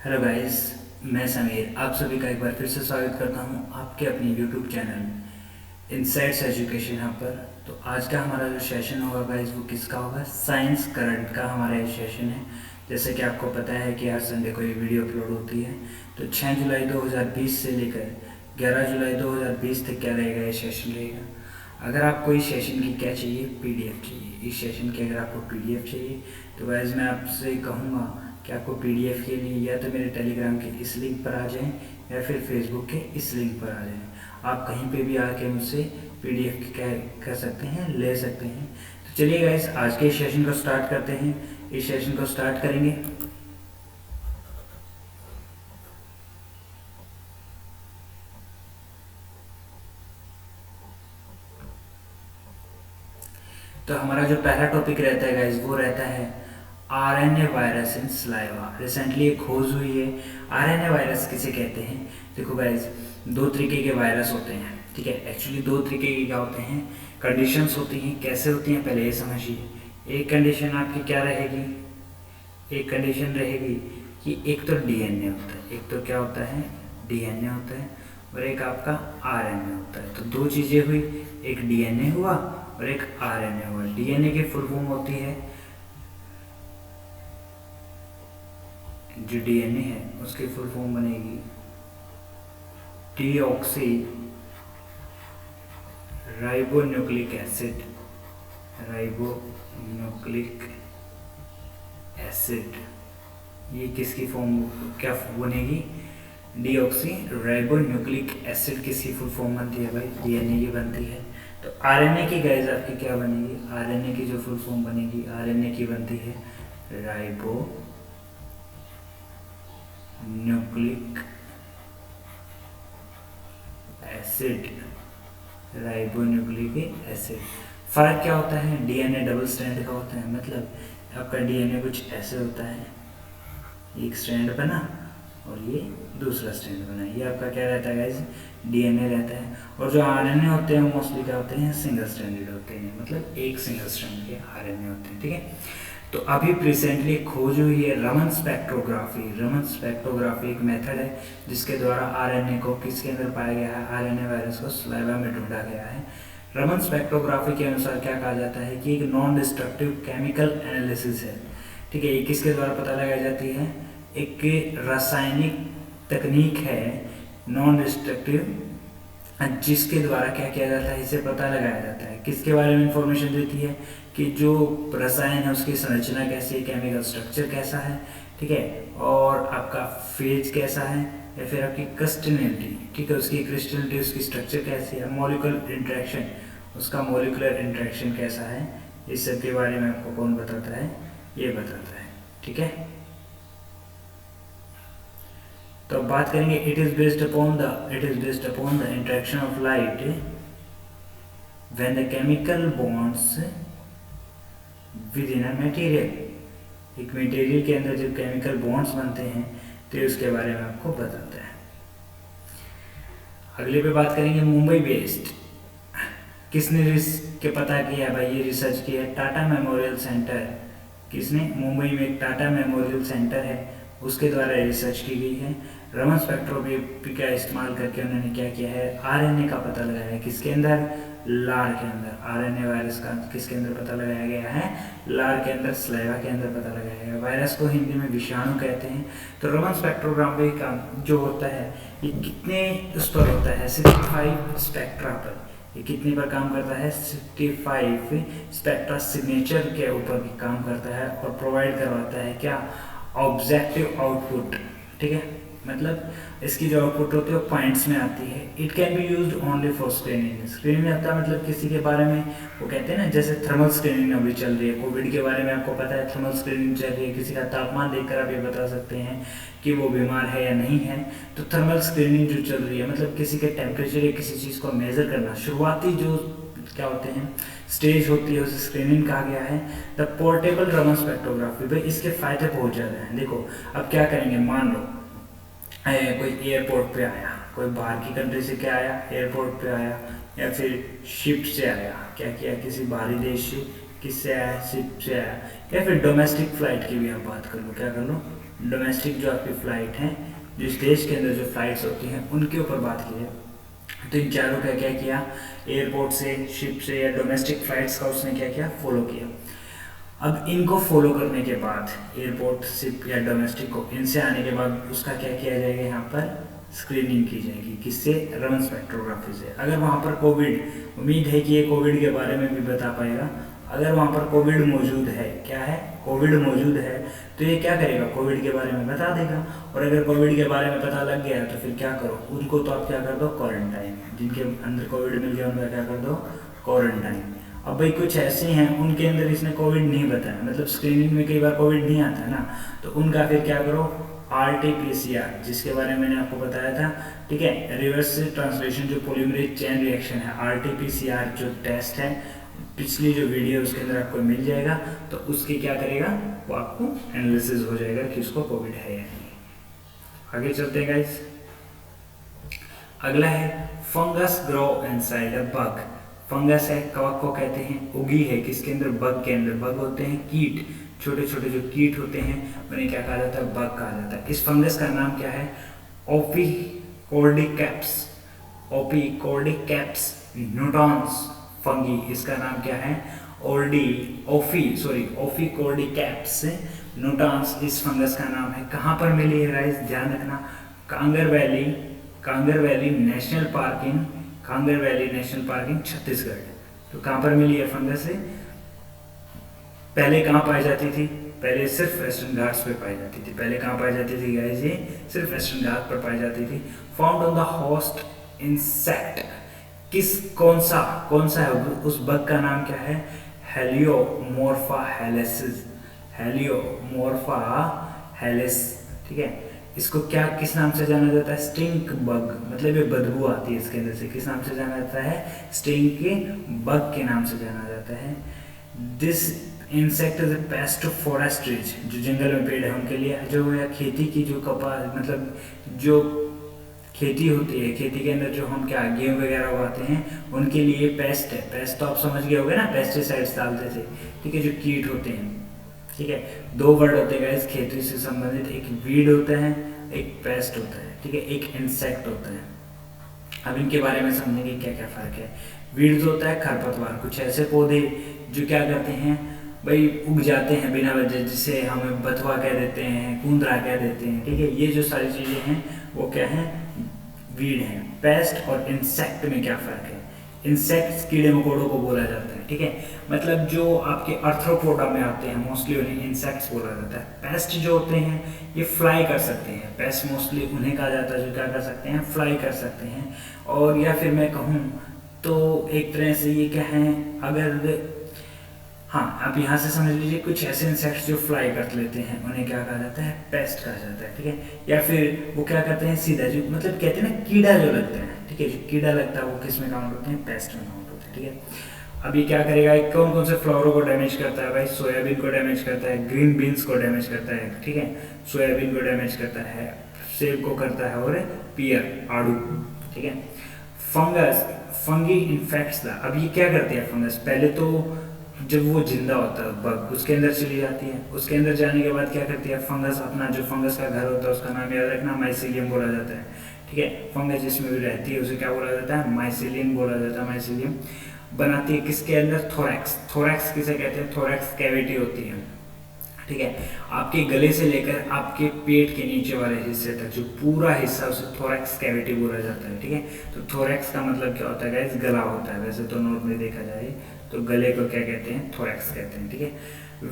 Hello guys, मैं समीर आप सभी का एक बार फिर से स्वागत करता हूं आपके अपने YouTube channel insights education hub पर। तो आज का हमारा जो सेशन होगा गाइस वो किसका होगा? साइंस करंट का हमारा ये सेशन है। जैसे कि आपको पता है कि हर संडे को ये वीडियो अपलोड होती है। तो 6 जुलाई 2020 से लेकर 11 जुलाई 2020 तक क्या रहेगा, ये सेशन रहेगा। अगर आपको इस सेशन की क्या चाहिए, पीडीएफ चाहिए। इस सेशन की अगर आपको पीडीएफ चाहिए तो गाइस मैं आपसे कहूँगा कि आपको पीडीएफ के लिए या तो मेरे टेलीग्राम के इस लिंक पर आ जाएं या फिर फेसबुक के इस लिंक पर आ जाएं। आप कहीं पे भी आके मुझसे पीडीएफ की क्या कर सकते हैं, ले सकते हैं। तो चलिए गाइस, आज के इस सेशन को स्टार्ट करते हैं। इस सेशन को स्टार्ट करेंगे। तो हमारा जो पहला टॉपिक रहता है गाइस वो रहता है RNA virus in saliva. Recently एक खोज हुई है। आरएनए वायरस किसे कहते हैं? देखो गाइस, दो तरीके के वायरस होते हैं, ठीक है। एक्चुअली दो तरीके के क्या होते हैं, कंडीशंस होती हैं। कैसे होती हैं पहले ये समझिए। एक कंडीशन आपकी क्या रहेगी, एक कंडीशन रहेगी कि एक तो डीएनए होता है, एक तो क्या होता है, डीएनए होता है, और एक आपका आरएनए होता है। तो दो चीज़ें हुई, एक डीएनए हुआ और एक आरएनए हुआ। डीएनए की फुल फॉर्म होती है, जो डीएनए है उसकी फुल फॉर्म बनेगी deoxy ribonucleic acid. Ribonucleic acid, ये किसकी फॉर्म क्या बनेगी? डीऑक्सी राइबोन्यूक्लिक एसिड किसकी फुल फॉर्म बनती है भाई? डीएनए की बनती है। तो आरएनए की गाइस आपकी क्या बनेगी? आरएनए की जो फुल फॉर्म बनेगी, आरएनए की बनती है ribo nucleic acid. Ribonucleic acid. फर्क क्या होता है? डीएनए डबल स्ट्रैंड का होता है, मतलब आपका डीएनए कुछ ऐसे होता है, एक स्ट्रैंड बना और ये दूसरा स्ट्रैंड बना। ये आपका क्या रहता है गाइस? डीएनए रहता है। और जो आरएनए होते हैं वो मोस्टली क्या होते हैं? सिंगल स्ट्रैंडेड होते हैं, मतलब एक सिंगल स्ट्रैंड के आरएनए होते हैं, ठीक है। तो अभी रिसेंटली खोज हुई है रमन स्पेक्ट्रोग्राफी। रमन स्पेक्ट्रोग्राफी एक मेथड है जिसके द्वारा आरएनए को किसके अंदर पाया गया है? आरएनए वायरस को सलाइवा में ढूंढा गया है। रमन स्पेक्ट्रोग्राफी के अनुसार क्या कहा जाता है कि एक नॉन डिस्ट्रक्टिव केमिकल एनालिसिस है, ठीक है। ये किसके द्वारा पता लगाई जाती है? एक रासायनिक तकनीक है, नॉन डिस्ट्रक्टिव, जिसके द्वारा क्या किया जाता है, इसे पता लगाया जाता है। किसके बारे में इंफॉर्मेशन देती है कि जो रसायन है उसकी संरचना कैसी है, केमिकल स्ट्रक्चर कैसा है, ठीक है, और आपका फेज कैसा है, या फिर आपकी क्रिस्टलिनिटी, ठीक है, उसकी क्रिस्टलिनिटी, उसकी स्ट्रक्चर कैसी है, मॉलिक्यूलर इंट्रैक्शन, उसका मॉलिक्यूलर इंट्रैक्शन कैसा है, इस सब के बारे में आपको कौन बताता है? ये बताता है, ठीक है। तो अब बात करेंगे, it is based upon the interaction of light when the chemical bonds with in a material. एक मटेरियल के अंदर जब केमिकल बॉन्ड्स बनते हैं तो उसके बारे में आपको बताता है। अगले पे बात करेंगे मुंबई बेस्ड। किसने के पता किया भाई? ये रिसर्च किया टाटा मेमोरियल सेंटर। किसने? मुंबई में एक टाटा मेमोरियल सेंटर है, उसके द्वारा रिसर्च की गई है। रमन स्पेक्ट्रोस्कोपी का इस्तेमाल करके उन्होंने क्या किया है? आरएनए का पता लगाया है। किसके अंदर? लार के अंदर। आरएनए वायरस का किसके अंदर पता लगाया गया है? लार के अंदर, सलाइवा के अंदर पता लगाया गया है। वायरस को हिंदी में विषाणु कहते हैं। तो रमन स्पेक्ट्रोग्राफी का जो होता है ये कितने उस पर होता है? 65 स्पेक्ट्रा पर। ये कितने पर काम करता है? 65 स्पेक्ट्रा सिग्नेचर के ऊपर काम करता है और प्रोवाइड करवाता है क्या? ऑब्जेक्टिव आउटपुट, ठीक है। मतलब इसकी जो आउटपुट होती है वो पॉइंट्स में आती है। It can be used only for screening. Screening में आता है मतलब किसी के बारे में, वो कहते हैं ना, जैसे थर्मल स्क्रीनिंग अभी चल रही है, कोविड के बारे में आपको पता है थर्मल स्क्रीनिंग चल रही है। किसी का तापमान देखकर आप ये बता सकते हैं कि वो बीमार है या नहीं है। तो थर्मल स्क्रीनिंग जो चल रही है मतलब किसी के टेम्परेचर या किसी चीज़ को मेजर करना, शुरुआती जो क्या होते हैं स्टेज होती है उसे स्क्रीनिंग कहा गया है। द पोर्टेबल रमन स्पेक्ट्रोग्राफी, भाई इसके फायदे बहुत ज़्यादा हैं। देखो अब क्या करेंगे, मान लो कोई एयरपोर्ट पे आया, कोई बाहर की कंट्री से क्या आया, एयरपोर्ट पे आया, या फिर शिप से आया, क्या किया, किसी बाहरी देश से, किससे आया, शिप से आया, या फिर डोमेस्टिक फ्लाइट की भी आप बात कर लो, क्या कर लो, डोमेस्टिक जो आपकी फ़्लाइट है, जो इस देश के अंदर जो फ़्लाइट्स होती हैं उनके ऊपर बात की है। तो इन चारों का क्या किया, एयरपोर्ट से, शिप से या डोमेस्टिक फ़्लाइट्स का उसने क्या किया, फॉलो किया। अब इनको फॉलो करने के बाद एयरपोर्ट, शिप या डोमेस्टिक को, इनसे आने के बाद उसका क्या किया जाएगा, यहाँ पर स्क्रीनिंग की जाएगी। किससे, रमन स्पेक्ट्रोग्राफी से। अगर वहाँ पर कोविड, उम्मीद है कि ये कोविड के बारे में भी बता पाएगा, अगर वहाँ पर कोविड मौजूद है, क्या है, कोविड मौजूद है, तो ये क्या करेगा, कोविड के बारे में बता देगा। और अगर कोविड के बारे में पता लग गया तो फिर क्या करो, उनको तो आप क्या कर दो, क्वारंटाइन। जिनके अंदर कोविड मिल गया उनका क्या कर दो, क्वारंटाइन। अब भाई कुछ ऐसे हैं उनके अंदर इसने कोविड नहीं बताया, मतलब स्क्रीनिंग में कई बार कोविड नहीं आता है ना, तो उनका फिर क्या करो, RT-PCR, जिसके बारे में मैंने आपको बताया था, ठीक है, रिवर्स ट्रांसलेशन जो पॉलीमरेज चेन रिएक्शन है, RT-PCR जो टेस्ट है, पिछली जो वीडियो उसके अंदर आपको मिल जाएगा, तो उसकी क्या करेगा, वो आपको एनालिसिस हो जाएगा कि उसको कोविड है या नहीं। आगे चलते हैं गाइस। अगला है fungus grow inside a bug. Fungus है, कवक को कहते हैं, उगी है किसके अंदर, बग के अंदर। बग होते हैं कीट, छोटे छोटे जो कीट होते हैं उन्हें क्या कहा जाता है, बग कहा जाता है। इस फंगस का नाम क्या है, ओपिकोर्डिकैप्स, ओपिकोर्डिकैप्स न्यूटॉन्स फंगी, इसका नाम क्या है, ओफिकोर्डिकैप्स न्यूटॉन्स इस फंगस का नाम है। कहाँ पर मिली है गाइस, ध्यान रखना, Kanger valley national park in Chhattisgarh. तो कहाँ पर मिली है फंगस है, पहले कहाँ पाई जाती थी, पहले सिर्फ वेस्टर्न घाट्स पे पाई जाती थी। पहले कहाँ पाई जाती थी गाइस, ये सिर्फ वेस्टर्न घाट पर पाई जाती थी। Found on the host insect, कौन सा है उस बग का नाम क्या है, हेलियोमोर्फा हेलेसिस, हेलियोमोर्फा हेलिस, ठीक है। इसको क्या, किस नाम से जाना जाता है, स्टिंक बग, मतलब ये बदबू आती है इसके अंदर से, किस नाम से जाना जाता है, स्टिंक बग के नाम से जाना जाता है। This insect is a pest of forestries, जो जंगल में पेड़ है उनके लिए, जो या खेती की जो कपास, मतलब जो खेती होती है, खेती के अंदर जो हम क्या गेहूँ वगैरह उगाते हैं उनके लिए पेस्ट है। पेस्ट तो आप समझ गए होगे ना, पेस्टिसाइड्स डालते थे, ठीक है, जो कीट होते हैं, ठीक है। दो वर्ड होते हैं गाइस खेती से संबंधित, एक वीड होता है, एक पेस्ट होता है, ठीक है, एक इंसेक्ट होता है। अब इनके बारे में समझेंगे क्या क्या फर्क है। वीड्स होता है खरपतवार, कुछ ऐसे पौधे जो क्या करते हैं भाई, उग जाते हैं बिना वजह, जिसे हम बथुआ कह देते हैं, कूंदरा कह देते हैं, ठीक है। ये जो सारी चीज़ें हैं वो क्या हैं, वीड हैं। पेस्ट और इंसेक्ट में क्या फ़र्क है, इंसेक्ट्स कीड़े मकोड़ों को बोला जाता है, ठीक है, मतलब जो आपके अर्थ्रोपोडा में आते हैं मोस्टली उन्हें इंसेक्ट्स बोला जाता है। पेस्ट जो होते हैं ये फ्लाई कर सकते हैं, पेस्ट मोस्टली उन्हें कहा जाता है जो क्या कर सकते हैं, फ्लाई कर सकते हैं। और या फिर मैं कहूँ तो एक तरह से ये क्या है, अगर हाँ आप यहाँ से समझ लीजिए, कुछ ऐसे इंसेक्ट्स जो फ्लाई कर लेते हैं उन्हें क्या कहा जाता है, पेस्ट कहा जाता है, ठीक है। या फिर वो क्या करते हैं, सीधा जो मतलब कहते हैं ना कीड़ा जो लगता है, ठीक है, जो कीड़ा लगता है वो किस में काउंट होते हैं, पेस्ट में काउंट होते हैं, ठीक है। अब ये क्या करेगा, कौन कौन से फ्लावरों को डैमेज करता है भाई, सोयाबीन को डैमेज करता है, ग्रीन बीन्स को डैमेज करता है, ठीक है, सोयाबीन को डैमेज करता है, सेब को करता है, और पियर आड़ू, ठीक है। फंगी इन्फेक्ट्स द, अब ये क्या करती है फंगस, पहले तो जब वो जिंदा होता है बग उसके अंदर चली जाती है, उसके अंदर जाने के बाद क्या करती है फंगस, अपना जो फंगस का घर होता है उसका नाम याद रखना, माइसीलियम बोला जाता है, ठीक है। फंगस जिसमें भी रहती है उसे क्या बोला जाता है, माइसीलियम बोला जाता है। माइसीलियम बनाती है किसके अंदर, थोरैक्स, थोरैक्स किसे कहते हैं, थोरैक्स कैविटी होती है, ठीक है। आपके गले से लेकर आपके पेट के नीचे वाले हिस्से तक जो पूरा हिस्सा उसे थोरैक्स कैविटी बोला जाता है, ठीक है। तो थोरैक्स का मतलब क्या होता है गाइस, गला होता है, वैसे तो नोट में देखा जाए तो गले को क्या कहते हैं, थोरैक्स कहते हैं, ठीक है।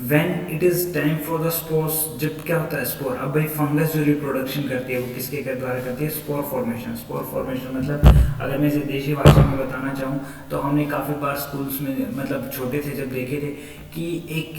When it is time for the spores, जब क्या होता है स्पोर, अब भाई फंगस जो रिप्रोडक्शन करती है वो किसके द्वारा करती है, स्पोर फॉर्मेशन। स्पोर फॉर्मेशन मतलब अगर मैं इसे देशी भाषा में बताना चाहूँ तो हमने काफ़ी बार स्कूल्स में मतलब छोटे थे जब देखे थे कि एक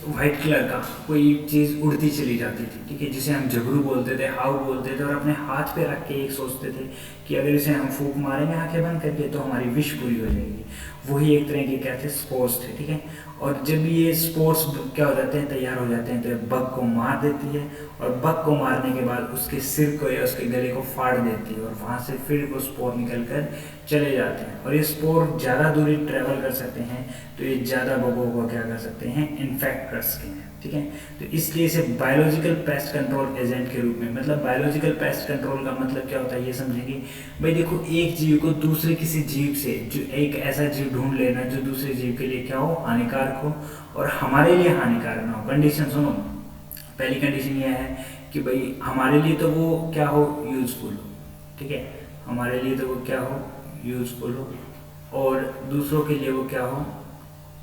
वाइट कलर का कोई चीज़ उड़ती चली जाती थी, ठीक है, जिसे हम झगड़ू बोलते थे, हाउ बोलते थे, और अपने हाथ पे रख के एक सोचते थे कि अगर इसे हम फूंक मारेंगे आंखें बंद करके तो हमारी विश पूरी हो जाएगी। वही एक तरह के क्या थे, स्पोर्स थे, ठीक है। और जब ये स्पोर्स क्या हो जाते हैं, तैयार हो जाते हैं, तो बग को मार देती है, और बग को मारने के बाद उसके सिर को या उसके गले को फाड़ देती है, और वहाँ से फिर वो स्पोर निकल कर चले जाते हैं। और ये स्पोर ज़्यादा दूरी ट्रेवल कर सकते हैं, तो ये ज़्यादा बगों को क्या कर सकते हैं, इन्फेक्ट कर सकते हैं। ठीक है। तो इसलिए इसे बायोलॉजिकल पेस्ट कंट्रोल एजेंट के रूप में, मतलब बायोलॉजिकल पेस्ट कंट्रोल का मतलब क्या होता है ये समझेंगे। भाई देखो, एक जीव को दूसरे किसी जीव से, जो एक ऐसा जीव ढूंढ लेना जो दूसरे जीव के लिए क्या हो, हानिकारक हो और हमारे लिए हानिकारक ना हो। कंडीशन सुनो, पहली कंडीशन यह है कि भाई हमारे लिए तो वो क्या हो, यूजफुल हो, ठीक है, हमारे लिए तो वो क्या हो, यूजफुल हो, और दूसरों के लिए वो क्या हो,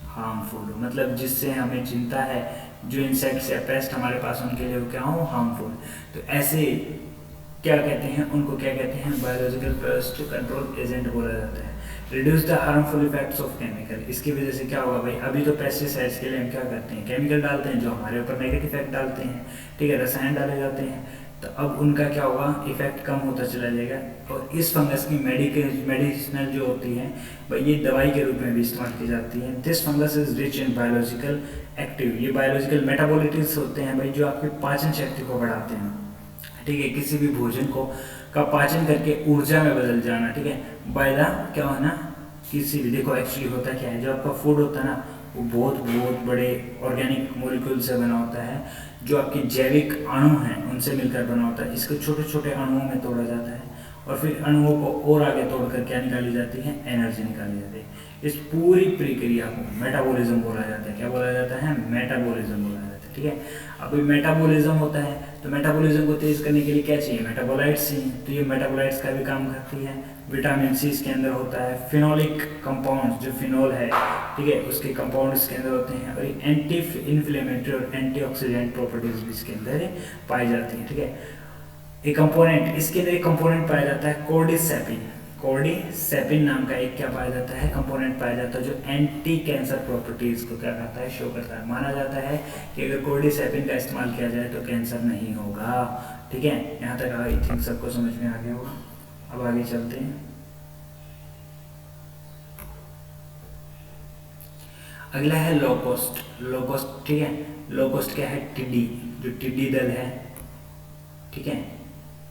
हार्मफुल हो, मतलब जिससे हमें चिंता है, जो इंसेक्ट्स या पेस्ट हमारे पास उनके लिए वो क्या हो, हार्मफुल। तो ऐसे क्या कहते हैं, उनको क्या कहते हैं, बायोलॉजिकल पेस्ट कंट्रोल एजेंट बोला जाता है। Reduce the harmful effects of chemical, इसकी वजह से क्या होगा भाई, अभी तो पेस्टिसाइड्स के लिए हम क्या करते हैं, केमिकल डालते हैं जो हमारे ऊपर नेगेटिव इफेक्ट डालते हैं, ठीक है, रसायन डाले जाते हैं। तो अब उनका क्या होगा, इफेक्ट कम होता चला जाएगा। और इस फंगस की मेडिसिनल जो होती है भाई, ये दवाई के रूप में भी इस्तेमाल की जाती है। This fungus is rich in biological active, ये बायोलॉजिकल मेटाबोलिट्स होते हैं भाई, जो आपकी पाचन शक्ति को बढ़ाते हैं, ठीक है, किसी भी भोजन को का पाचन करके ऊर्जा में बदल जाना, ठीक है, बाय द क्या होना, किसी भी, देखो एक्चुअली होता क्या है, जो आपका फूड होता है ना, वो बहुत बहुत बड़े ऑर्गेनिक मॉलिक्यूल से बना होता है, जो आपके जैविक अणु हैं उनसे मिलकर बना होता है। इसको छोटे छोटे अणुओं में तोड़ा जाता है और फिर अणुओं को और आगे तोड़कर क्या निकाली जाती है, एनर्जी निकाली जाती है। इस पूरी प्रक्रिया को मेटाबॉलिज्म बोला जाता है। क्या बोला जाता है, मेटाबॉलिज्म बोला जाता है, ठीक है। अब मेटाबॉलिज्म होता है, तो मेटाबॉलिज्म को तेज करने के लिए क्या चाहिए, मेटाबोलाइट्स चाहिए। तो ये मेटाबोलाइट्स का भी काम करती है। विटामिन सी इसके अंदर होता है, फिनोलिक कंपाउंड जो फिनोल है, ठीक है, उसके कंपाउंड इसके अंदर होते हैं, और एंटी इन्फ्लेमेटरी और एंटीऑक्सीडेंट प्रॉपर्टीज भी इसके अंदर पाई जाती हैं, ठीक है। एक कंपोनेंट, इसके अंदर एक कंपोनेंट पाया जाता है कोर्डिसेपिन। कोर्डिसेपिन नाम का एक क्या पाया जाता है, कंपोनेंट पाया जाता है, जो एंटी कैंसर प्रॉपर्टीज को क्या करता है, शो करता है। माना जाता है कि अगर कोर्डिसेपिन का इस्तेमाल किया जाए तो कैंसर नहीं होगा, ठीक है। यहाँ तक आई थिंक सबको समझ में आ गया होगा। अब आगे चलते हैं। अगला है लोकोस्ट। लोकोस्ट, ठीक है, लोकोस्ट क्या है, टिड्डी, जो टिड्डी दल है, ठीक है,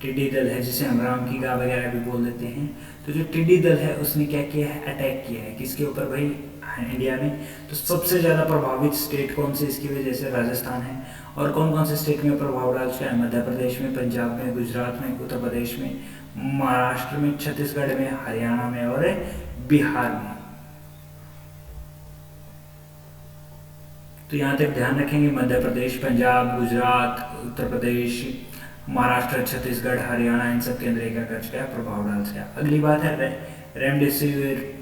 टिड्डी दल है, जिसे हम राम की गाय वगैरह भी बोल देते हैं। तो जो टिड्डी दल है उसने क्या किया है, अटैक किया है किसके ऊपर भाई, इंडिया में। तो सबसे ज़्यादा प्रभावित स्टेट कौन से इसकी वजह से, राजस्थान है। और कौन कौन से स्टेट में प्रभाव डाल चुका है, मध्य प्रदेश में, पंजाब में, गुजरात में, उत्तर प्रदेश में, महाराष्ट्र में, छत्तीसगढ़ में, हरियाणा में और बिहार में। तो यहाँ तक ध्यान रखेंगे, मध्य प्रदेश, पंजाब, गुजरात, उत्तर प्रदेश, महाराष्ट्र, छत्तीसगढ़, हरियाणा, इन सब के अंदर क्या कर चुका है, प्रभाव डाल चुका है। अगली बात है रेमडेसिविर।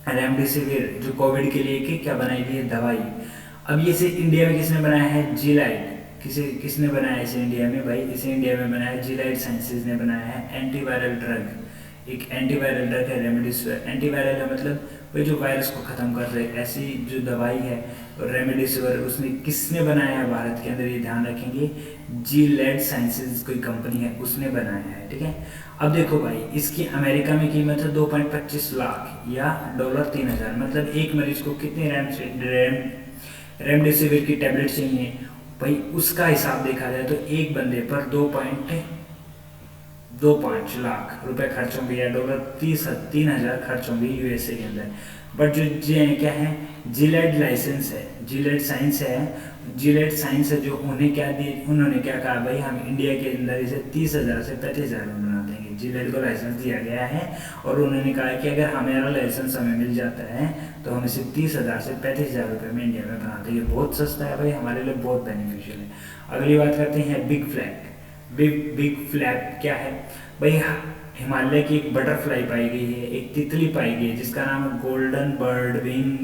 रेमडेसिविर जो कोविड के लिए की क्या बनाई गई है, दवाई। अब ये इसे इंडिया में किसने बनाया है, जीलाइड। किसने बनाया है इसे इंडिया में भाई, इसे इंडिया में बनाया है जीलाइड साइंसेज ने बनाया है। एंटीवायरल ड्रग, एक एंटीवायरल ड्रग है रेमडेसिविर। एंटीवायरल है मतलब वही जो वायरस को खत्म कर रहे, ऐसी जो दवाई है रेमडेसिविर, उसने किसने बनाया है भारत के अंदर, ये ध्यान रखेंगे, जीलैड साइंसेज कोई कंपनी है उसने बनाया है, ठीक है। अब देखो भाई, इसकी अमेरिका में कीमत है 2.25 लाख या $3000, मतलब एक मरीज को कितने रेमडेसिविर की टैबलेट चाहिए भाई, उसका हिसाब देखा जाए तो एक बंदे पर 2.25 लाख रुपए खर्च होंगे या $3,000 खर्च होंगे यूएसए के अंदर। बट जो क्या है, जीलेड लाइसेंस है, जीलेड साइंस है, जीलेड साइंस है, जो उन्होंने क्या कहा भाई, हम इंडिया के अंदर इसे 30,000 से 35,000 में बना देंगे। जीलेड को लाइसेंस दिया गया है और उन्होंने कहा कि अगर हमारा लाइसेंस हमें मिल जाता है तो हम इसे 30,000 से 35,000 रुपये में इंडिया में बना देंगे। बहुत सस्ता है भाई, हमारे लिए बहुत बेनिफिशियल है। अगली बात करते हैं बिग फ्लैग। बिग फ्लैग क्या है भाई, हिमालय की एक बटरफ्लाई पाई गई है, एक तितली पाई गई है जिसका नाम है गोल्डन बर्ड विंग।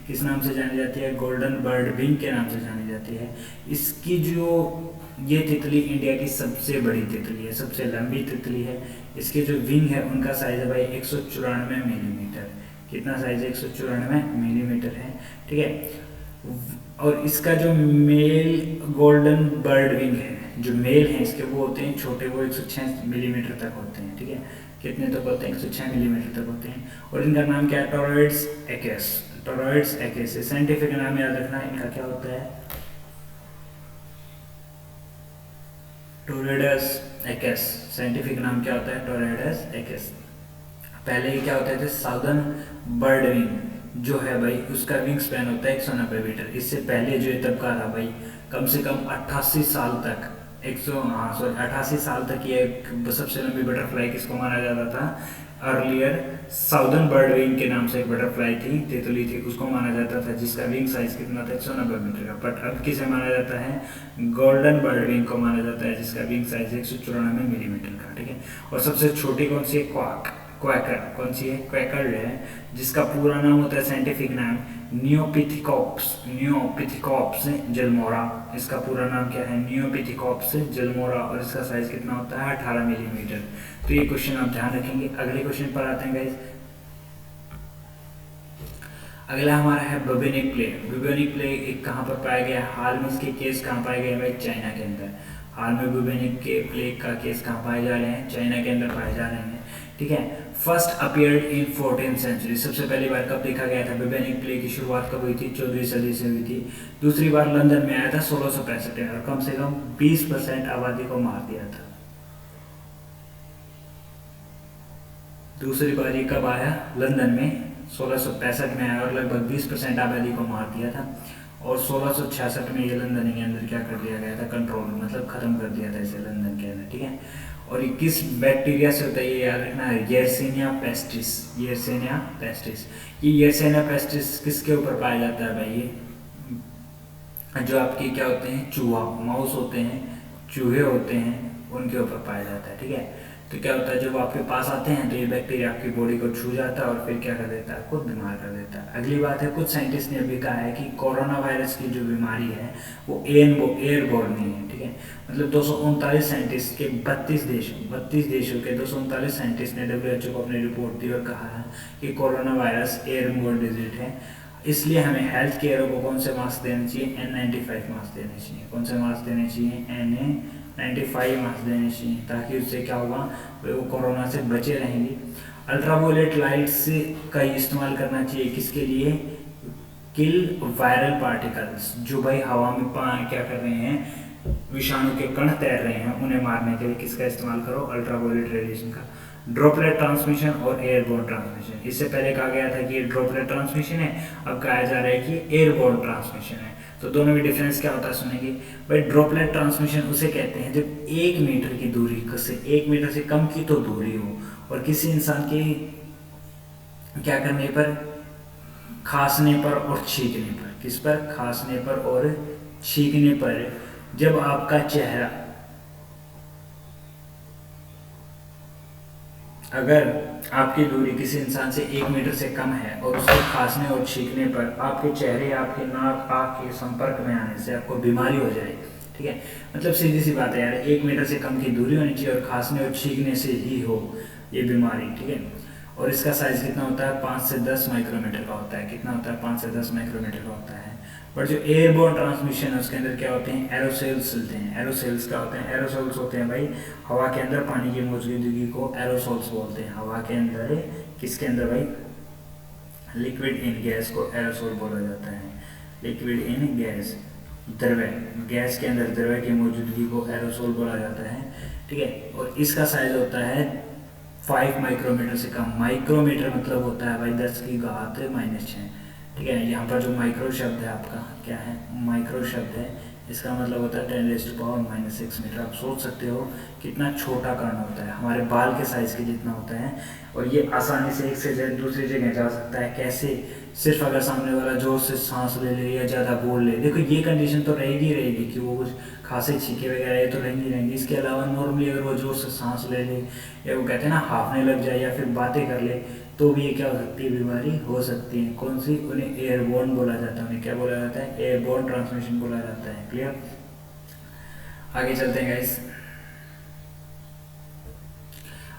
किस नाम से जानी जाती है, गोल्डन बर्ड विंग के नाम से जानी जाती है। इसकी जो ये तितली इंडिया की सबसे बड़ी तितली है, सबसे लंबी तितली है। इसके जो विंग है उनका साइज है भाई 194 मिलीमीटर। कितना साइज है, 194 मिलीमीटर है, ठीक है। और इसका जो मेल गोल्डन बर्ड विंग है, जो मेल हैं इसके वो होते हैं छोटे, वो 106 मिलीमीटर तक होते हैं, ठीक है। कितने तक होते हैं, 106 मिलीमीटर तक होते हैं। और इनका नाम क्या है, टोरॉइड्स एक्स। टोरॉइड्स एक्स साइंटिफिक नाम याद रखना है इनका, क्या होता है, टोरॉइड्स एक्स। साइंटिफिक नाम क्या होता है, टोरॉइड्स एक्स। पहले ये क्या होते थे, साउदर्न बर्ड विंग, जो है भाई उसका विंग स्पैन होता है 190 मीटर। इससे पहले जो ये तबका था भाई कम से कम 88 साल तक 88 साल तक ये सबसे लंबी बटरफ्लाई किसको माना जाता था? अर्लियर साउदर्न बर्ड विंग के नाम से एक बटरफ्लाई थी, तितली थी, उसको माना जाता था जिसका विंग साइज कितना था? 190 मीटर का। बट अब किसे माना जाता है? गोल्डन बर्ड विंग को माना जाता है जिसका विंग साइज 194 मिलीमीटर का। ठीक है। और सबसे छोटी कौन सी है? क्वाक, क्वैकर। कौन सी है? क्वैकर है, जिसका पूरा नाम होता है साइंटिफिक नाम नियोपिथिकॉप्स जलमोरा। इसका पूरा नाम क्या है? नियोपिथिकॉप्स जलमोरा। और इसका साइज कितना होता है? 18 मिलीमीटर। तो ये क्वेश्चन आप ध्यान रखेंगे। अगले क्वेश्चन पर आते हैं गाइस। अगला हमारा है बुबेनिक प्लेग। बुबेनिक प्लेग एक कहाँ पर पाया गया? हाल में इसके केस कहाँ पाए गए भाई? चाइना के अंदर। हाल में बुबेनिक के प्लेग का केस कहाँ पाए जा रहे हैं? चाइना के अंदर पाए जा रहे हैं। ठीक है। First appeared in 14th century. सबसे पहली बार कब देखा गया था? बुबेनिक प्लेग की शुरुआत कब हुई थी? 14वीं सदी से हुई थी। दूसरी बार लंदन में आया था 1665 में, और कम से कम 20% आबादी को मार दिया था। दूसरी बार ये कब आया? लंदन में 1665 में आया और लगभग 20% आबादी को मार दिया था। और 1666 में ये लंदन के अंदर क्या कर दिया गया था? कंट्रोल, मतलब खत्म कर दिया था इसे लंदन के अंदर। ठीक है। और ये किस बैक्टीरिया से होता है ये याद रखना है? येरसिनिया पेस्टिस। येरसिनिया पेस्टिस। ये येरसिनिया पेस्टिस किसके ऊपर पाया जाता है भाई? ये जो आपके क्या होते हैं? चूहा, माउस होते हैं, चूहे होते हैं, उनके ऊपर पाया जाता है। ठीक है। तो क्या होता है जब आपके पास आते हैं तो ये बैक्टीरिया आपकी बॉडी को छू जाता है और फिर क्या कर देता है? आपको बीमार कर देता है। अगली बात है, कुछ साइंटिस्ट ने अभी कहा है कि कोरोना वायरस की जो बीमारी है वो एयरबोर्न नहीं है। ठीक है। मतलब 239 साइंटिस्ट के 32 देशों के 239 साइंटिस्ट ने WHO को अपनी रिपोर्ट दी और कहा है कि कोरोना वायरस एयरबोर्न डिजीज है। इसलिए हमें हेल्थ केयर को कौन से मास्क देने चाहिए? N95 मास्क देने चाहिए। कौन से मास्क देने चाहिए? N95 मास्क देने चाहिए, ताकि उससे क्या होगा? वो कोरोना से बचे रहेंगे। अल्ट्रावायलेट लाइट्स का इस्तेमाल करना चाहिए किसके लिए? किल वायरल पार्टिकल्स, जो भाई हवा में क्या कर रहे हैं? विषाणु के कण तैर रहे हैं, उन्हें मारने के लिए किसका इस्तेमाल करो? अल्ट्रावायलेट रेडिएशन का। ड्रॉपलेट ट्रांसमिशन और एयरबोर्न ट्रांसमिशन। इससे पहले कहा गया था कि ये ड्रॉपलेट ट्रांसमिशन है, अब कहा जा रहा है कि एयरबोर्न ट्रांसमिशन है। तो दोनों में डिफरेंस क्या होता है सुनेंगे भाई। ड्रॉपलेट ट्रांसमिशन उसे कहते हैं जब 1 मीटर की दूरी से 1 मीटर से कम की तो दूरी हो और किसी इंसान के क्या करने पर? खांसने पर और छींकने पर। किस पर? खांसने पर और छींकने पर जब आपका चेहरा, अगर आपकी दूरी किसी इंसान से 1 मीटर से कम है और उसके खांसने और छींकने पर आपके चेहरे, आपके नाक, आँख के संपर्क में आने से आपको बीमारी हो जाए। ठीक है। मतलब सीधी सी बात है यार, 1 मीटर से कम की दूरी होनी चाहिए और खांसने और छींकने से ही हो ये बीमारी। ठीक है। और इसका साइज कितना होता है? 5 से 10 माइक्रोमीटर का होता है। कितना होता है? 5 से 10 माइक्रोमीटर का होता है। बट जो एयरबोर्न ट्रांसमिशन है उसके अंदर क्या होते हैं? एरोसोल्स चलते हैं। एरोसोल्स क्या होते हैं? एरोसोल्स होते हैं भाई हवा के अंदर पानी की मौजूदगी को एरोसोल्स बोलते हैं। हवा के अंदर, किसके अंदर भाई? लिक्विड इन गैस को एरोसोल बोला जाता है। लिक्विड इन गैस, द्रव्य, गैस के अंदर द्रव्य की मौजूदगी को एरोसोल बोला जाता है। ठीक है। और इसका साइज होता है 5 माइक्रोमीटर से कम। माइक्रोमीटर मतलब होता है भाई 10 की घात -6। ठीक है। यहाँ पर जो माइक्रो शब्द है आपका क्या है? माइक्रो शब्द है, इसका मतलब होता है 10⁻⁻6 मीटर। आप सोच सकते हो कितना छोटा कण होता है, हमारे बाल के साइज के जितना होता है। और ये आसानी से एक से दूसरी जगह जा सकता है। कैसे? सिर्फ अगर सामने वाला जोर से सांस ले ले या ज़्यादा बोल ले। देखो ये कंडीशन तो रहेगी कि वो कुछ खांसी छींके वगैरह ये तो रहेंगी। इसके अलावा नॉर्मली अगर वो जोर से सांस ले ले या वो कहते हैं ना हाफने लग जाए या फिर बातें कर ले, तो भी ये क्या हो सकती है? बीमारी हो सकती है। कौन सी? उन्हें एयरबोर्न बोला जाता है। उन्हें क्या बोला जाता है? एयरबोर्न ट्रांसमिशन बोला जाता है। क्लियर? आगे चलते हैं गाइस।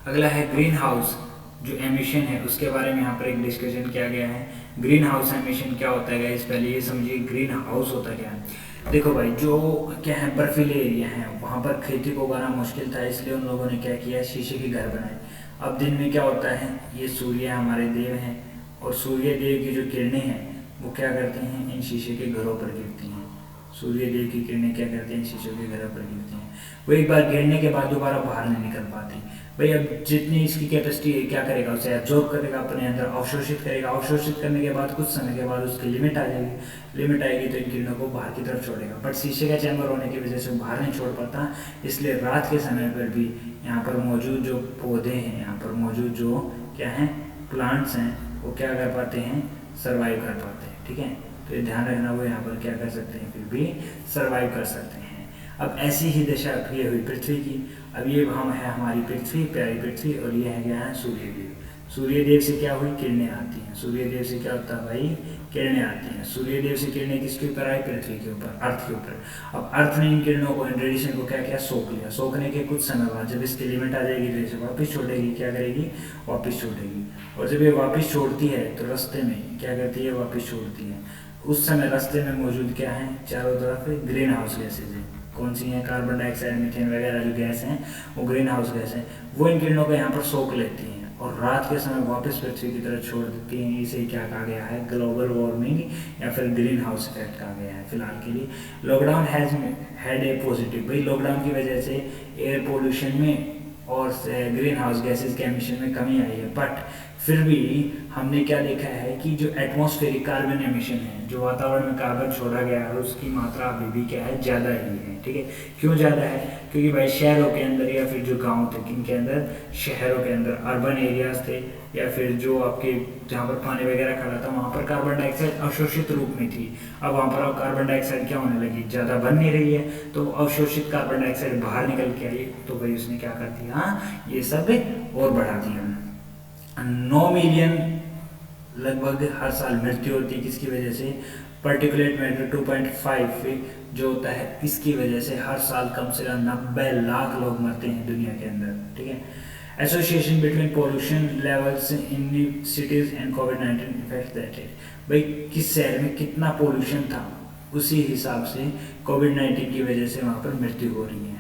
अगला है ग्रीन हाउस जो एमिशन है, उसके बारे में यहाँ पर एक डिस्कशन किया गया है। ग्रीन हाउस एमिशन क्या होता है गाइस? पहले ये समझिए ग्रीन हाउस होता क्या है। देखो भाई, जो क्या है बर्फीले एरिया है वहाँ पर खेती को उगाना मुश्किल था, इसलिए उन लोगों ने क्या किया? शीशे के घर बनाए। अब दिन में क्या होता है? ये सूर्य हमारे देव हैं और सूर्य देव की जो किरणें हैं वो क्या करती हैं? इन शीशे के घरों पर गिरती हैं। सूर्य देव की किरणें क्या करती हैं? शीशे के घरों पर गिरती हैं। वो एक बार गिरने के बाद दोबारा बाहर नहीं निकल पाती। भाई अब जितनी इसकी कैपेसिटी है क्या करेगा, उसे एब्जॉर्ब करेगा अपने अंदर, अवशोषित करेगा। अवशोषित करने के बाद कुछ समय के बाद उसकी लिमिट आ जाएगी। लिमिट आएगी तो इन किरणों को बाहर की तरफ छोड़ेगा, बट शीशे का चैम्बर होने की वजह से बाहर नहीं छोड़ पाता। इसलिए रात के समय पर भी यहाँ पर मौजूद जो पौधे हैं, यहाँ पर मौजूद जो क्या हैं प्लांट्स हैं, वो क्या कर पाते हैं, सर्वाइव कर पाते हैं। ठीक है, तो ये ध्यान रखना, वो यहाँ पर क्या कर सकते हैं, फिर भी सर्वाइव कर सकते हैं। अब ऐसी ही दशा ये हुई पृथ्वी की। अब ये हम है हमारी पृथ्वी, प्यारी पृथ्वी, और ये है क्या है, सूर्यदेव। सूर्यदेव से क्या हुई, किरणें आती हैं। सूर्यदेव से क्या होता है भाई, किरणें आती हैं। सूर्यदेव से किरणें किसके ऊपर आई, पृथ्वी के ऊपर, अर्थ के ऊपर। अब अर्थ ने इन किरणों को, इन रेडिएशन को क्या किया, सोख लिया। सोखने के कुछ समय बाद जब इसकी लिमिट आ जाएगी तो इसे वापस छोड़ेगी। क्या करेगी, वापस छोड़ेगी। और जब ये वापस छोड़ती है तो रास्ते में क्या करती है, वापस छोड़ती है। उस समय रास्ते में मौजूद क्या है, चारों तरफ ग्रीन हाउस गैसेज है। कौन सी हैं, कार्बन डाइऑक्साइड, मीथेन वगैरह जो गैस हैं, वो ग्रीन हाउस गैस हैं। वो इन किरणों को यहाँ पर सोख लेती हैं और रात के समय वापस पृथ्वी की तरफ छोड़ देती हैं। इसे क्या कहा गया है, ग्लोबल वार्मिंग या फिर ग्रीन हाउस इफेक्ट कहा गया है फिलहाल के लिए। लॉकडाउन हैड ए पॉजिटिव, भाई लॉकडाउन की वजह से एयर पोल्यूशन में और ग्रीन हाउस गैसेज के एमिशन में कमी आई है, बट फिर भी हमने क्या देखा है कि जो एटमॉस्फेरिक कार्बन एमिशन है, जो वातावरण में कार्बन छोड़ा गया है, उसकी मात्रा अभी भी क्या है, ज़्यादा ही है। ठीक है, क्यों ज़्यादा है, क्योंकि भाई शहरों के अंदर या फिर जो गांव थे, किनके अंदर, शहरों के अंदर, अर्बन एरियाज थे, या फिर जो आपके जहाँ पर पानी वगैरह खड़ा था वहाँ पर कार्बन डाइऑक्साइड अवशोषित रूप में थी। अब वहाँ पर कार्बन डाइऑक्साइड क्या होने लगी, ज़्यादा बन नहीं रही है, तो अवशोषित कार्बन डाइऑक्साइड बाहर निकल के आई, तो भाई उसने क्या कर दिया, ये सब और बढ़ा दिया। 9 मिलियन लगभग हर साल मृत्यु होती है, किसकी वजह से, पार्टिकुलेट मैटर 2.5 जो होता है, इसकी वजह से हर साल कम से कम 90 लाख लोग मरते हैं दुनिया के अंदर। ठीक है, association between pollution levels in cities and covid effect that it, भाई किस शहर में कितना पोल्यूशन था, उसी हिसाब से कोविड-19 की वजह से वहाँ पर मृत्यु हो रही है।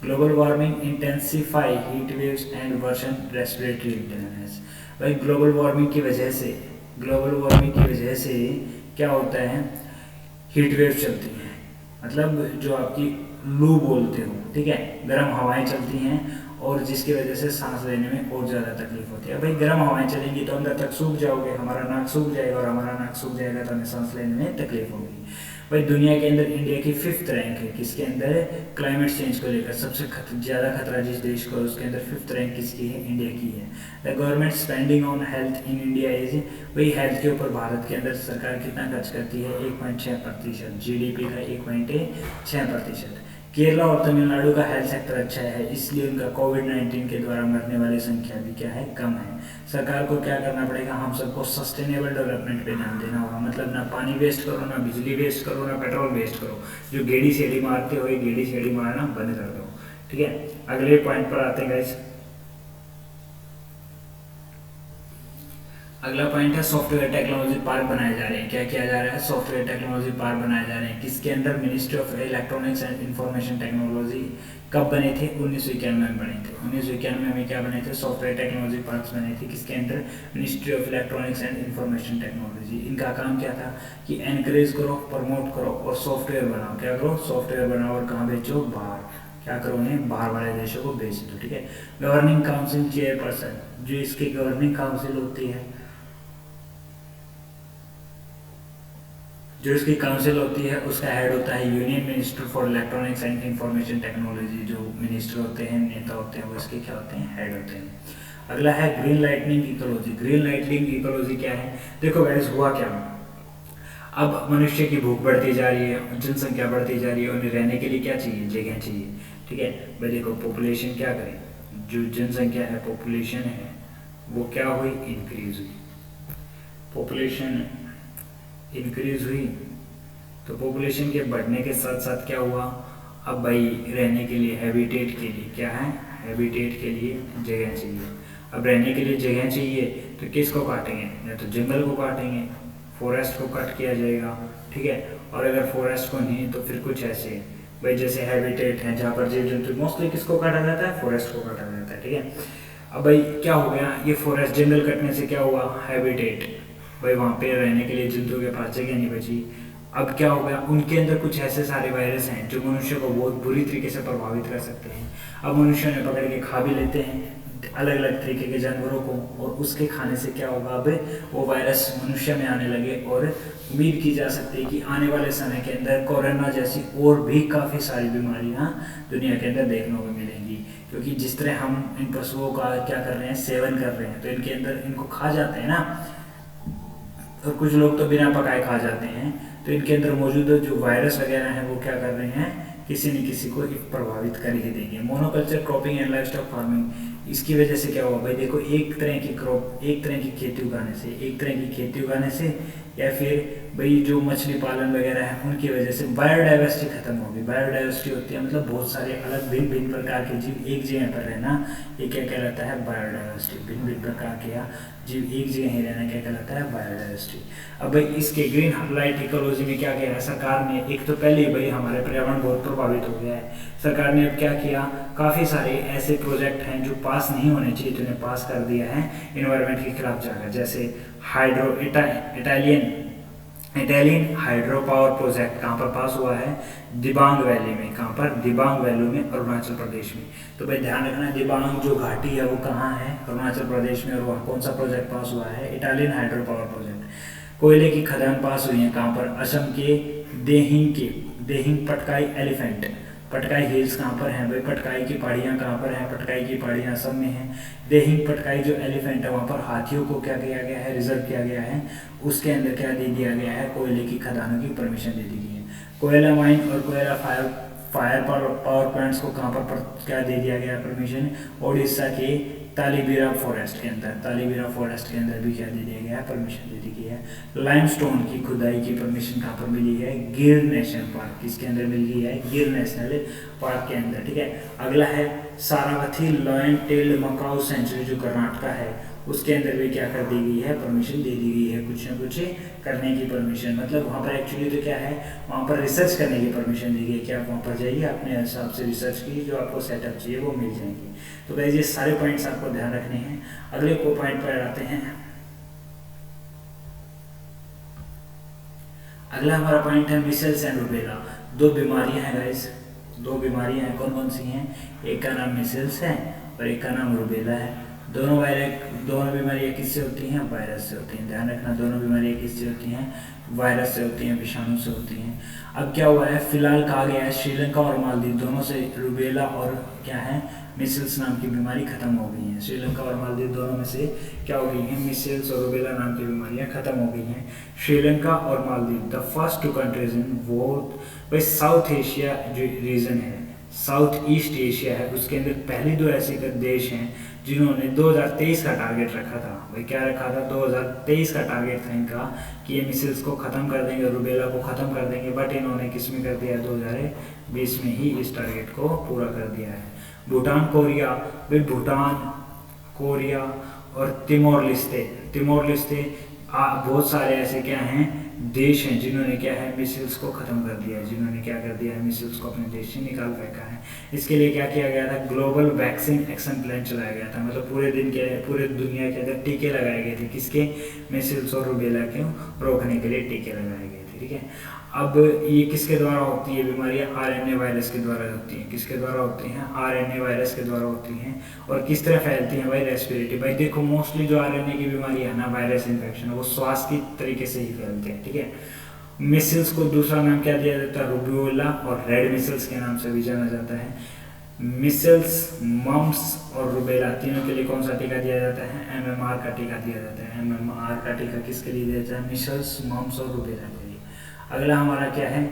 Global warming intensify heat waves and worsen respiratory illness, भाई ग्लोबल वार्मिंग की वजह से, ग्लोबल वार्मिंग की वजह से क्या होता है, हीट वेव चलती हैं, मतलब जो आपकी लू बोलते हो, ठीक है, गर्म हवाएं चलती हैं, और जिसकी वजह से सांस लेने में और ज़्यादा तकलीफ होती है। भाई गर्म हवाएं चलेंगी तो अंदर तक सूख जाओगे, हमारा नाक सूख जाएगा, और हमारा नाक सूख जाएगा तो हमें सांस लेने में तकलीफ होगी। भाई दुनिया के अंदर इंडिया की 5th रैंक है, किसके अंदर, क्लाइमेट चेंज को लेकर सबसे ज़्यादा खतरा जिस देश को, उसके अंदर 5th रैंक किसकी है, इंडिया की है। The government spending on health in India is, भाई हेल्थ के ऊपर भारत के अंदर सरकार कितना खर्च करती है, 1.6%, GDP का 1.6%। केरला और तमिलनाडु का हेल्थ सेक्टर अच्छा है, इसलिए उनका कोविड-19 के द्वारा मरने वाली संख्या भी क्या है, कम है। सरकार को क्या करना पड़ेगा, हम सबको सस्टेनेबल डेवलपमेंट पे ध्यान देना होगा, मतलब ना पानी वेस्ट करो, ना बिजली वेस्ट करो, ना पेट्रोल वेस्ट करो। जो गेड़ी सेड़ी मारते हो, गेड़ी सेड़ी मारना बंद कर दो। ठीक है, अगले पॉइंट पर आते हैं गाइस। अगला पॉइंट है सॉफ्टवेयर टेक्नोलॉजी पार्क बनाए जा रहे हैं। क्या किया जा रहा है, सॉफ्टवेयर टेक्नोलॉजी पार्क बनाए जा रहे हैं, किसके अंदर, ministry of electronics and information technology. कब बने थे, 1991 में बने थे। 1991 में क्या बने थे, सॉफ्टवेयर टेक्नोलॉजी पार्क्स बने थे, किसके अंदर, ministry of electronics and information technology. इनका काम क्या था कि एनकरेज करो, प्रमोट करो और सॉफ्टवेयर बनाओ। क्या करो, सॉफ्टवेयर बनाओ, और कहाँ बेचो, बाहर। क्या करो, उन्हें बाहर वाले देशों को बेच दो। ठीक है, गवर्निंग काउंसिल चेयरपर्सन, जो इसकी गवर्निंग काउंसिल होती है, जो इसकी काउंसिल होती है, उसका हेड होता है union minister for electronics and information technology. जो मिनिस्टर होते हैं, नेता होते हैं, वो इसके क्या होते हैं, हेड होते हैं। अगला है green lightning ecology. Green lightning ecology क्या है, देखो गाइस हुआ क्या, अब मनुष्य की भूख बढ़ती जा रही है, जनसंख्या बढ़ती जा रही है, उन्हें रहने के लिए क्या चाहिए, जगह चाहिए। ठीक है भाई, देखो पॉपुलेशन क्या करे, जो जनसंख्या है, पॉपुलेशन है, वो क्या हुई, इंक्रीज हुई। पॉपुलेशन इंक्रीज हुई तो पॉपुलेशन के बढ़ने के साथ साथ क्या हुआ, अब भाई रहने के लिए, हैबिटेट के लिए क्या है, हैबिटेट के लिए जगह चाहिए। अब रहने के लिए जगह चाहिए तो किसको काटेंगे, या तो जंगल को काटेंगे, फॉरेस्ट को कट किया जाएगा। ठीक है, और अगर फॉरेस्ट को नहीं तो फिर कुछ ऐसे भाई जैसे हैबिटेट है जहाँ पर जीव जंतु, मोस्टली किसको काटा जाता है, फॉरेस्ट को काटा जाता है। ठीक है, अब भाई क्या हो गया, ये फॉरेस्ट जंगल कटने से क्या हुआ, हैबिटेट, भाई वहाँ पे रहने के लिए जंतु के पास जगह नहीं बची, अब क्या हो गया, उनके अंदर कुछ ऐसे सारे वायरस हैं जो मनुष्य को बहुत बुरी तरीके से प्रभावित कर सकते हैं। अब मनुष्य ने पकड़ के खा भी लेते हैं अलग अलग तरीके के जानवरों को, और उसके खाने से क्या होगा, अब वो वायरस मनुष्य में आने लगे, और उम्मीद की जा सकती है कि आने वाले समय के अंदर कोरोना जैसी और भी काफ़ी सारी बीमारियां दुनिया के अंदर देखने को मिलेंगी। क्योंकि जिस तरह हम इन पशुओं का क्या कर रहे हैं, सेवन कर रहे हैं, तो इनके अंदर इनको खा जाते हैं ना, और कुछ लोग तो बिना पकाए खा जाते हैं, तो इनके अंदर मौजूद जो वायरस वगैरह हैं वो क्या कर रहे हैं, किसी न किसी को प्रभावित कर ही देंगे। Monoculture cropping and livestock farming, इसकी वजह से क्या हुआ भाई, देखो एक तरह की क्रॉप, एक तरह की खेती उगाने से, एक तरह की खेती उगाने से, या फिर भाई जो मछली पालन वगैरह है उनकी वजह से बायोडाइवर्सिटी खत्म होगी। बायोडाइवर्सिटी होती है मतलब बहुत सारे अलग भिन्न भिन्न प्रकार के जीव एक जगह पर रहना, ये क्या कहलाता है, बायोडाइवर्सिटी। भिन्न भिन्न प्रकार के जीव एक जगह ही रहना क्या कहलाता है, बायोडाइवर्सिटी। अब भाई इसके ग्रीन लाइट इकोलॉजी में क्या किया है सरकार ने, एक तो पहले ही भाई हमारे पर्यावरण बहुत प्रभावित हो गया है, सरकार ने अब क्या किया, काफ़ी सारे ऐसे प्रोजेक्ट हैं जो पास नहीं होने चाहिए तो उन्हें पास कर दिया है इन्वायरमेंट के खिलाफ जाकर। जैसे इटालियन हाइड्रो पावर प्रोजेक्ट कहाँ पर पास हुआ है, दिबांग वैली में। कहाँ पर, दिबांग वैली में, अरुणाचल प्रदेश में। तो भाई ध्यान रखना, दिबांग जो घाटी है वो कहाँ है, अरुणाचल प्रदेश में, और वहाँ कौन सा प्रोजेक्ट पास हुआ है, इटालियन हाइड्रो पावर प्रोजेक्ट। कोयले की खदान पास हुई है कहाँ पर, असम के देहिंग पटकाई एलिफेंट, पटकाई हिल्स कहाँ पर हैं भाई, पटकाई की पहाड़ियाँ कहाँ पर हैं, पटकाई की पहाड़ियाँ असम में हैं। देहिंग पटकाई जो एलिफेंट है वहाँ पर हाथियों को क्या किया गया है, रिजर्व किया गया है, उसके अंदर क्या दे दिया गया है, कोयले की खदानों की परमिशन दे दी गई है। कोयला माइन और कोयला फायर पावर प्लांट्स को कहाँ पर क्या दे दिया गया परमिशन, ओडिशा के तालीबीरा फॉरेस्ट के अंदर, तालीबीरा फॉरेस्ट के अंदर भी क्या दे दिया गया, परमिशन दे दी गई है। लाइमस्टोन की खुदाई की परमिशन कहाँ पर मिली है, गिर नेशनल पार्क, किसके अंदर मिल गई है, गिर नेशनल पार्क के अंदर। ठीक है, अगला है सारावथी लॉयन टेल्ड मकाऊ सेंचुरी जो कर्नाटका है, उसके अंदर भी क्या कर दी गई है, परमिशन दे दी गई है, कुछ ना कुछ करने की परमिशन। मतलब वहाँ पर एक्चुअली तो क्या है, वहाँ पर रिसर्च करने की परमिशन दी गई कि आप वहाँ पर जाइए, अपने हिसाब से रिसर्च की, जो आपको सेटअप चाहिए वो मिल जाएंगे। तो गाइस ये सारे पॉइंट्स आपको ध्यान रखने हैं। अगले को पॉइंट पर आते हैं। अगला हमारा पॉइंट है मिसेल्स एंड रुबेला। दो बीमारियां हैं गाइस, दो बीमारियां हैं, कौन कौन सी हैं, एक का नाम मिसेल्स है और एक का नाम रुबेला है। दोनों बीमारियां किससे होती हैं, वायरस से होती हैं। ध्यान रखना, दोनों बीमारियां किससे होती हैं, वायरस से होती हैं, विषाणु से होती हैं। अब क्या हुआ है, फिलहाल कहा गया है श्रीलंका और मालदीव दोनों से रुबेला और क्या है, मिसेल्स नाम की बीमारी खत्म हो गई है। श्रीलंका और मालदीव दोनों में से क्या हो गई है, मिसेल्स और रुबेला नाम की बीमारियां खत्म हो गई हैं। श्रीलंका और Maldives the first two countries in वो साउथ एशिया जो रीजन है, साउथ ईस्ट एशिया है, उसके अंदर पहले दो ऐसे देश हैं जिन्होंने 2023 का टारगेट रखा था। भाई क्या रखा था, 2023 का टारगेट था इनका कि ये मिसेल्स को ख़त्म कर देंगे, रुबेला को ख़त्म कर देंगे, बट इन्होंने किस में कर दिया, 2020 में ही इस टारगेट को पूरा कर दिया है। भूटान, कोरिया और तिमोर लिस्ते बहुत सारे ऐसे क्या हैं देश हैं जिन्होंने क्या है मिसिल्स को ख़त्म कर दिया है, जिन्होंने क्या कर दिया है, मिसिल्स को अपने देश से निकाल फेंका है। इसके लिए क्या किया गया था, ग्लोबल वैक्सीन एक्शन प्लान चलाया गया था। मतलब पूरे दुनिया के अंदर टीके लगाए गए थे, किसके, मिसिल्स और रुबेला के रोकने के लिए टीके लगाए गए थे। ठीक है, अब ये किसके द्वारा होती है बीमारियाँ, आरएनए वायरस के द्वारा होती हैं। किसके द्वारा होती हैं, आरएनए वायरस के द्वारा होती हैं। और किस तरह फैलती हैं भाई, रेस्पिरेटरी। भाई देखो मोस्टली जो आरएनए की बीमारी है ना, वायरस इन्फेक्शन, वो श्वास की तरीके से ही फैलते हैं। ठीक है, मिसिल्स को दूसरा नाम क्या दिया जाता है, रूबेला और रेड मिसिल्स के नाम से भी जाना जाता है। मिसल्स, मम्स और रुबेला तीनों के लिए कौन सा टीका दिया जाता है, एमएमआर का टीका दिया जाता है। एमएमआर का टीका किसके लिए दिया जाता है, मिसल्स, मम्स और रुबेला के लिए। अगला हमारा क्या है,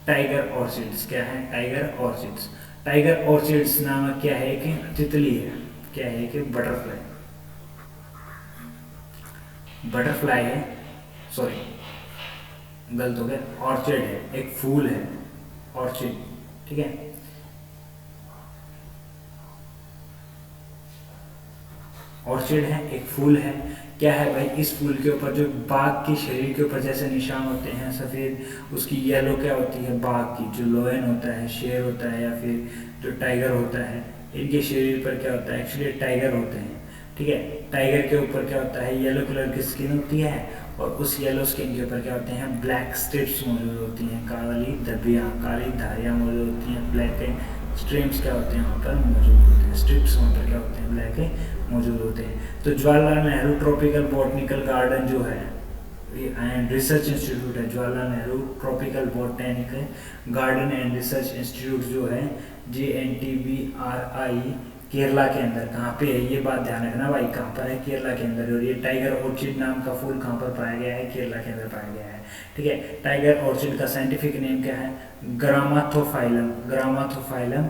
टाइगर ऑर्चिड्स। क्या है, टाइगर ऑर्चिड्स। टाइगर ऑर्चिड्स नामक क्या है कि तितली है, क्या है कि बटरफ्लाई है, सॉरी गलत हो गया, ऑर्चिड है, एक फूल है ऑर्चिड। ठीक है, ऑर्चिड है, एक फूल है। क्या है भाई, इस फूल के ऊपर जो बाघ के शरीर के ऊपर जैसे निशान होते हैं सफ़ेद, उसकी येलो क्या होती है, बाघ की जो लोयन होता है, शेर होता है, या फिर जो टाइगर होता है, इनके शरीर पर क्या होता है, एक्चुअली टाइगर होते हैं। ठीक है, टाइगर के ऊपर क्या होता है, येलो कलर की स्किन होती है और उस येलो स्किन के ऊपर क्या होते हैं, ब्लैक स्ट्रिप्स मौजूद होती हैं, काली धब्बियाँ, काली धारियाँ मौजूद होती हैं, ब्लैक स्ट्रीम्स क्या होते हैं वहाँ पर मौजूद होते हैं, स्ट्रिप्स वहाँ पर क्या होते हैं, ब्लैक मौजूद होते हैं। तो Jawaharlal Nehru tropical botanical garden जो है एंड रिसर्च इंस्टीट्यूट है, Jawaharlal Nehru tropical botanical garden and research institute जो है JNTBRI केरला के अंदर कहाँ पे है, ये बात ध्यान रखना भाई, कहाँ पर है, केरला के अंदर। और ये टाइगर ऑर्चिड नाम का फूल कहाँ पर पाया गया है, केरला के अंदर पाया गया है। ठीक है, टाइगर ऑर्चिड का साइंटिफिक नेम क्या है, ग्रामाथोफाइलम, ग्रामाथोफाइलम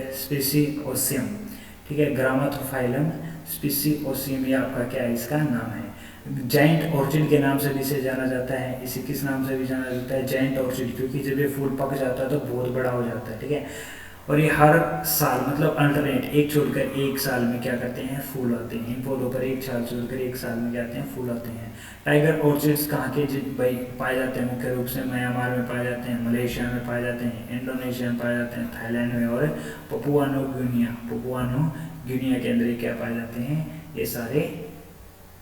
स्पेसियोसियम। ठीक है, ग्रामाथोफाइलम स्पेसियोसियम ये आपका क्या है, इसका नाम है। जाइंट ऑर्चिड के नाम से भी इसे जाना जाता है, इसे किस नाम से भी जाना जाता है, जाइंट ऑर्चिड, क्योंकि जब ये फूल पक जाता है तो बहुत बड़ा हो जाता है। ठीक है, और ये हर साल मतलब अल्टरनेट एक छोड़कर एक साल में क्या करते हैं, फूल आते हैं। इन पौधों पर एक साल छोड़कर एक साल में क्या आते हैं, फूल आते हैं। टाइगर ऑर्चिड्स कहाँ के भाई पाए जाते हैं, मुख्य रूप से म्यांमार में पाए जाते हैं, मलेशिया में पाए जाते हैं, इंडोनेशिया में पाए जाते हैं, थाईलैंड में और पपुआ न्यू गिनिया के अंदर क्या पाए जाते हैं, ये सारे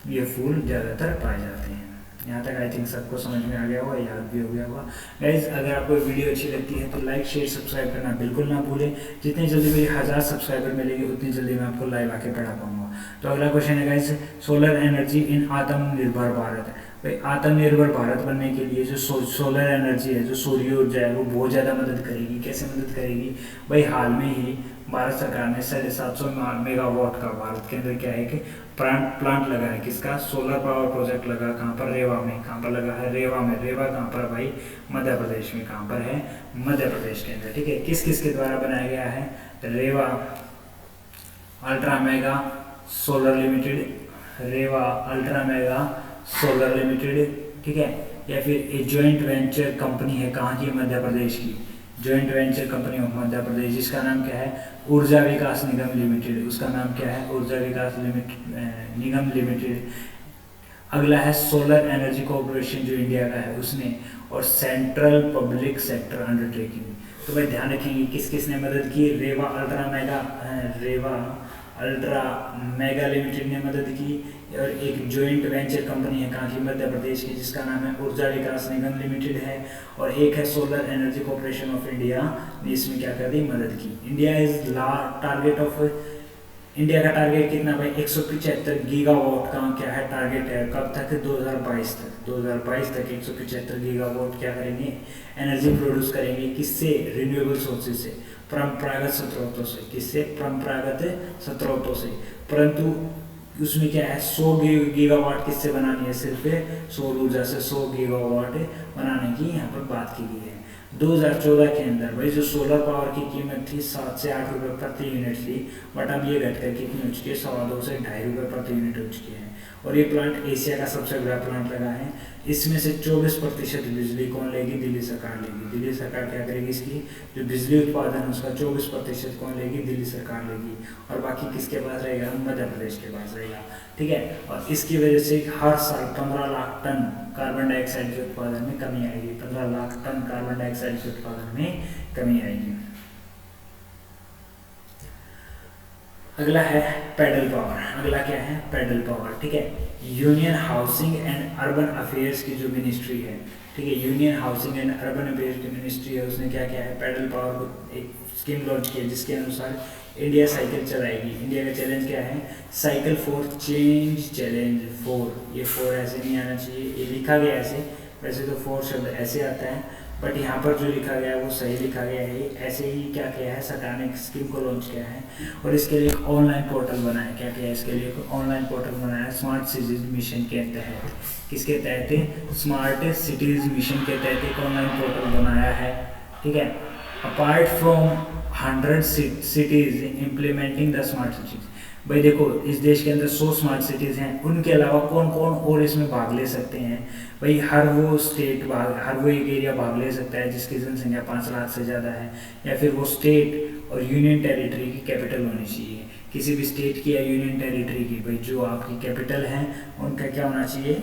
ये फूल ज़्यादातर पाए जाते हैं। यहाँ तक आई थिंक सबको समझ में आ गया होगा, याद भी हो गया होगा। गाइज अगर आपको वीडियो अच्छी लगती है तो लाइक शेयर सब्सक्राइब करना बिल्कुल ना भूलें। जितनी जल्दी मेरी 1000 सब्सक्राइबर मिलेगी उतनी जल्दी मैं आपको लाइव आके पढ़ा पाऊंगा। तो अगला क्वेश्चन है गाइज, सोलर एनर्जी इन आत्मनिर्भर भारत। भाई आत्मनिर्भर भारत बनने के लिए जो सोलर एनर्जी है, जो सूर्य ऊर्जा है, वो बहुत ज़्यादा मदद करेगी। कैसे मदद करेगी भाई, हाल में ही भारत सरकार ने 750 मेगावाट का भारत के अंदर क्या है कि प्लांट लगा है, किसका, सोलर पावर प्रोजेक्ट लगा। कहाँ पर, रेवा में। कहाँ पर लगा है, रेवा में। रेवा कहाँ पर भाई, मध्य प्रदेश में। कहाँ पर है, मध्य प्रदेश के अंदर। ठीक है, किस किस के द्वारा बनाया गया है, रेवा अल्ट्रा मेगा सोलर लिमिटेड, रेवा अल्ट्रा मेगा सोलर लिमिटेड। ठीक है, या फिर एक ज्वाइंट वेंचर कंपनी है, कहाँ की, मध्य प्रदेश की, joint venture company of Madhya Pradesh, जिसका नाम क्या है, ऊर्जा विकास निगम लिमिटेड। उसका नाम क्या है, ऊर्जा विकास निगम लिमिटेड। अगला है सोलर एनर्जी कॉर्पोरेशन जो इंडिया का है उसने, और सेंट्रल पब्लिक सेक्टर अंडरटेकिंग। तो भाई ध्यान रखेंगे किस किस ने मदद की, रेवा अल्ट्रा मेगा लिमिटेड ने मदद की, और एक ज्वाइंट वेंचर कंपनी है कहाँ की, मध्य प्रदेश की, जिसका नाम है ऊर्जा विकास निगम लिमिटेड है, और एक है solar energy corporation of India ने इसमें क्या कर दी, मदद की। इंडिया का टारगेट कितना भाई, 175 गीगावाट का क्या है टारगेट है, कब तक, 2022 तक 175 गीगावाट क्या करेंगे, एनर्जी प्रोड्यूस करेंगे। किससे, रिन्यूएबल सोर्सेज से, परंपरागत स्रोतों से। किससे, परंपरागत स्रोतों से। परंतु उसमें क्या है, 100 गीगावाट किससे बनानी है, सिर्फ सौर ऊर्जा से 100 गीगावाट बनाने की यहाँ पर बात की गई है। 2014 के अंदर भाई जो सोलर पावर की कीमत थी 7 से 8 रुपये प्रति यूनिट थी, बट अब ये घटकर कितनी हो चुकी है, 2.25 से 2.5 रुपये प्रति यूनिट हो चुकी है। और ये प्लांट एशिया का सबसे बड़ा प्लांट लगा है। इसमें से 24% बिजली कौन लेगी, दिल्ली सरकार लेगी। दिल्ली सरकार क्या करेगी, इसकी जो बिजली उत्पादन है उसका 24% कौन लेगी, दिल्ली सरकार लेगी, और बाकी किसके पास रहेगा, मध्य प्रदेश के पास रहेगा। ठीक है, और इसकी वजह से हर साल 15 लाख टन कार्बन डाइऑक्साइड के उत्पादन में कमी आएगी। 15 लाख टन कार्बन डाइऑक्साइड के उत्पादन में कमी आएगी। अगला है पैडल पावर। अगला क्या है, पैडल पावर। ठीक है, union housing and urban affairs की जो मिनिस्ट्री है, ठीक है, union housing and urban affairs की मिनिस्ट्री है, उसने क्या किया है, पैडल पावर को एक स्कीम लॉन्च की है, जिसके अनुसार इंडिया साइकिल चलाएगी। इंडिया का चैलेंज क्या है, साइकिल फॉर चेंज चैलेंज 4। ये 4 ऐसे नहीं आना चाहिए, ये लिखा गया ऐसे, वैसे तो 4 शब्द ऐसे आता है, बट यहाँ पर जो लिखा गया है वो सही लिखा गया है। ऐसे ही क्या किया है, सरकार ने एक स्कीम को लॉन्च किया है, और इसके लिए एक ऑनलाइन पोर्टल बनाया। क्या किया है, इसके लिए एक ऑनलाइन पोर्टल बनाया है स्मार्ट सिटीज मिशन के तहत। किसके तहत, स्मार्ट सिटीज मिशन के तहत एक ऑनलाइन पोर्टल बनाया है। ठीक है, apart from 100 cities implementing the smart cities। भाई देखो इस देश के अंदर 100 स्मार्ट सिटीज़ हैं, उनके अलावा कौन कौन और इसमें भाग ले सकते हैं भाई, हर वो एक एरिया भाग ले सकता है जिसकी जनसंख्या 5 लाख से ज़्यादा है, या फिर वो स्टेट और यूनियन टेरिटरी की कैपिटल होनी चाहिए। किसी भी स्टेट की या यूनियन टेरिटरी की भाई जो आपकी कैपिटल है उनका क्या होना चाहिए,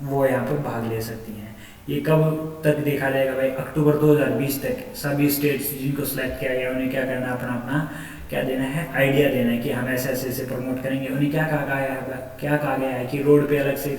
वो यहाँ पर भाग ले सकती हैं। ये कब तक देखा जाएगा भाई, अक्टूबर 2020 तक सभी स्टेट्स जिनको सिलेक्ट किया गया उन्हें क्या करना है, अपना अपना क्या देना है, आइडिया देना है कि हम ऐसे ऐसे ऐसे प्रमोट करेंगे। उन्हें क्या कहा गया है कि रोड पे अलग से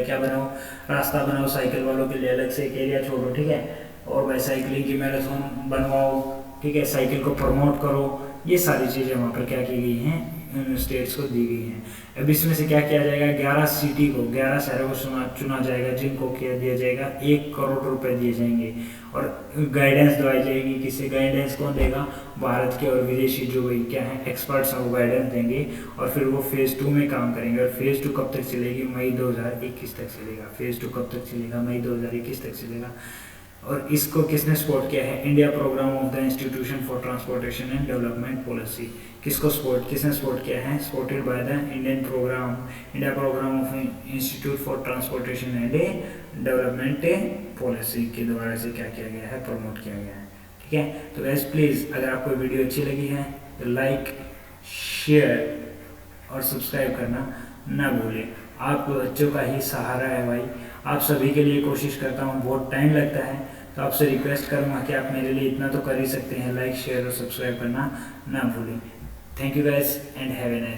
क्या बनाओ, रास्ता बनाओ साइकिल वालों के लिए, अलग से एक एरिया छोड़ो, ठीक है, और भाई साइकिलिंग की मैराथन बनवाओ, ठीक है, साइकिल को प्रमोट करो। ये सारी चीज़ें वहाँ पर क्या की गई हैं, स्टेट्स को दी गई हैं। अब इसमें से क्या किया जाएगा, 11 सिटी को, 11 शहरों को चुना जाएगा, जिनको क्या दिया जाएगा, 1 करोड़ रुपए दिए जाएंगे और गाइडेंस दवाई जाएगी। किसी गाइडेंस कौन देगा, भारत के और विदेशी जो भाई क्या है एक्सपर्ट्स हैं वो गाइडेंस देंगे और फिर वो फेज़ 2 में काम करेंगे। और फेज़ 2 कब तक चलेगी, मई 2021 तक चलेगा। फेज़ 2 कब तक चलेगा, मई 2021 तक चलेगा। और इसको किसने सपोर्ट किया है, India programme of the institution for transportation and development policy. किसने सपोर्ट किया है, supported by the India programme of institute for transportation and development policy के द्वारा से क्या किया गया है, प्रमोट किया गया है। ठीक है, तो गाइस प्लीज़ अगर आपको वीडियो अच्छी लगी है तो लाइक, शेयर और सब्सक्राइब करना ना भूलें। आप बच्चों का ही सहारा है भाई, आप सभी के लिए कोशिश करता हूँ, बहुत टाइम लगता है, तो आपसे रिक्वेस्ट करूँगा कि आप मेरे लिए इतना तो कर ही सकते हैं, लाइक शेयर और सब्सक्राइब करना ना भूलें। Thank you guys and have a nice.